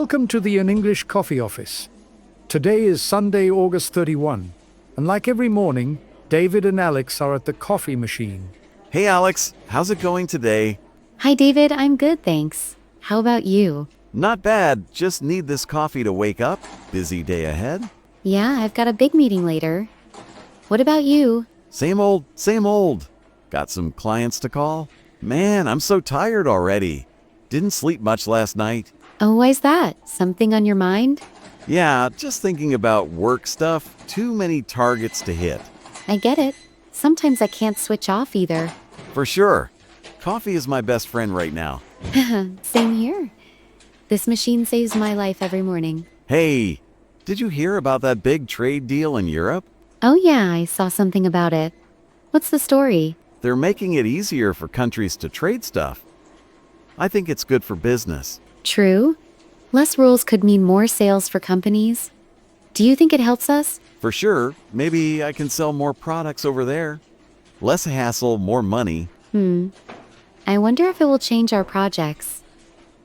Welcome to the An English Coffee Office. Today is Sunday, August 31, and like every morning, David and Alex are at the coffee machine. Hey Alex, how's it going today? Hi David, I'm good, thanks. How about you? Not bad, just need this coffee to wake up. Busy day ahead. Yeah, I've got a big meeting later. What about you? Same old, same old. Got some clients to call? Man, I'm so tired already. Didn't sleep much last night. Oh, why's that? Something on your mind? Yeah, just thinking about work stuff. Too many targets to hit. I get it. Sometimes I can't switch off either. For sure. Coffee is my best friend right now. Same here. This machine saves my life every morning. Hey, did you hear about that big trade deal in Europe? Oh yeah, I saw something about it. What's the story? They're making it easier for countries to trade stuff. I think it's good for business. True. Less rules could mean more sales for companies. Do you think it helps us? For sure, maybe I can sell more products over there. Less hassle, more money. I wonder if it will change our projects.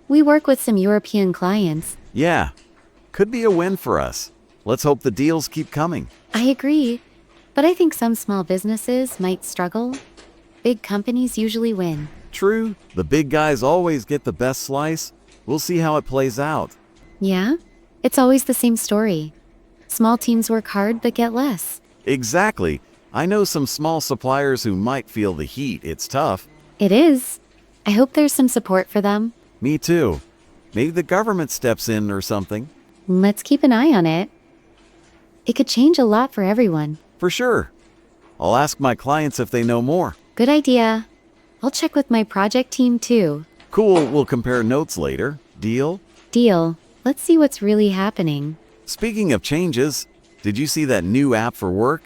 We work with some European clients. Yeah, could be a win for us. Let's hope the deals keep coming. I agree, but I think some small businesses might struggle. Big companies usually win. True, the big guys always get the best slice. We'll see how it plays out. Yeah? It's always the same story. Small teams work hard but get less. Exactly. I know some small suppliers who might feel the heat. It's tough. It is. I hope there's some support for them. Me too. Maybe the government steps in or something. Let's keep an eye on it. It could change a lot for everyone. For sure. I'll ask my clients if they know more. Good idea. I'll check with my project team too. Cool, we'll compare notes later. Deal? Deal. Let's see what's really happening. Speaking of changes, did you see that new app for work?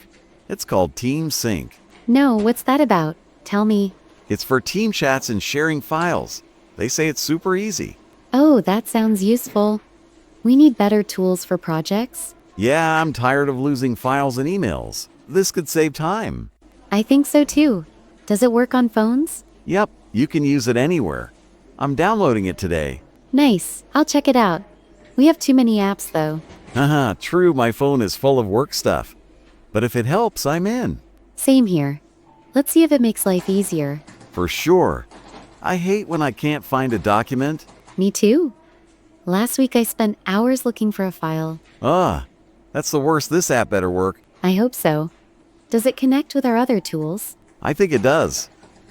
It's called Team Sync. No, what's that about? Tell me. It's for team chats and sharing files. They say it's super easy. Oh, that sounds useful. We need better tools for projects. Yeah, I'm tired of losing files and emails. This could save time. I think so too. Does it work on phones? Yep, you can use it anywhere. I'm downloading it today. Nice. I'll check it out. We have too many apps though. Haha, true, my phone is full of work stuff. But if it helps, I'm in. Same here. Let's see if it makes life easier. For sure. I hate when I can't find a document. Me too. Last week I spent hours looking for a file. That's the worst. This app better work. I hope so. Does it connect with our other tools? I think it does.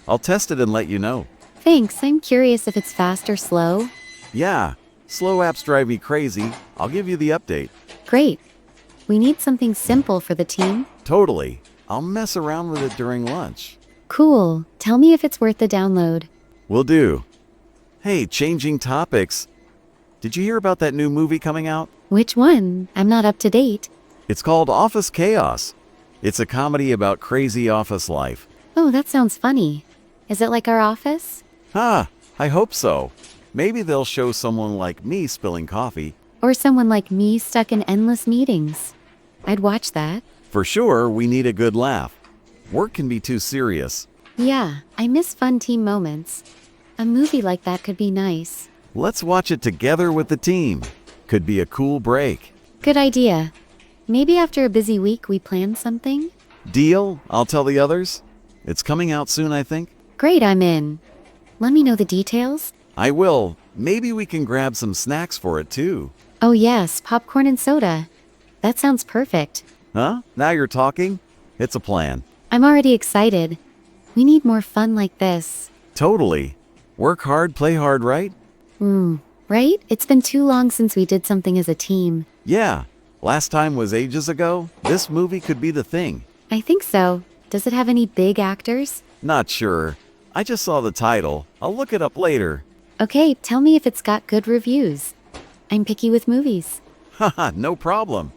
I'll test it and let you know. Thanks. I'm curious if it's fast or slow. Yeah, slow apps drive me crazy. I'll give you the update. Great. We need something simple for the team. Totally. I'll mess around with it during lunch. Cool. Tell me if it's worth the download. Will do. Hey, changing topics. Did you hear about that new movie coming out? Which one? I'm not up to date. It's called Office Chaos. It's a comedy about crazy office life. Oh, that sounds funny. Is it like our office? I hope so. Maybe they'll show someone like me spilling coffee. Or someone like me stuck in endless meetings? I'd watch that. For sure, we need a good laugh. Work can be too serious. Yeah, I miss fun team moments. A movie like that could be nice. Let's watch it together with the team. Could be a cool break. Good idea. Maybe after a busy week we plan something? Deal? I'll tell the others. It's coming out soon, I think. Great, I'm in. Let me know the details. I will. Maybe we can grab some snacks for it too. Oh yes, popcorn and soda. That sounds perfect. Huh? Now you're talking? It's a plan. I'm already excited. We need more fun like this. Totally. Work hard, play hard, right? Right? It's been too long since we did something as a team. Yeah. Last time was ages ago. This movie could be the thing. I think so. Does it have any big actors? Not sure. I just saw the title. I'll look it up later. Okay, tell me if it's got good reviews. I'm picky with movies. Haha, no problem.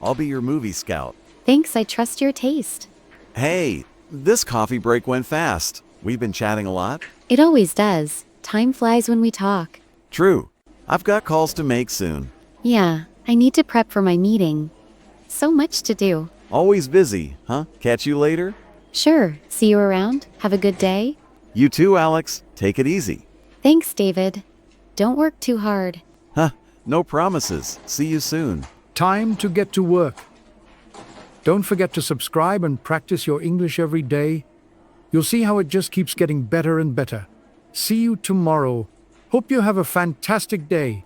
I'll be your movie scout. Thanks, I trust your taste. Hey, this coffee break went fast. We've been chatting a lot. It always does. Time flies when we talk. True. I've got calls to make soon. Yeah, I need to prep for my meeting. So much to do. Always busy, huh? Catch you later? Sure. See you around. Have a good day. You too, Alex. Take it easy. Thanks, David. Don't work too hard. No promises. See you soon. Time to get to work. Don't forget to subscribe and practice your English every day. You'll see how it just keeps getting better and better. See you tomorrow. Hope you have a fantastic day.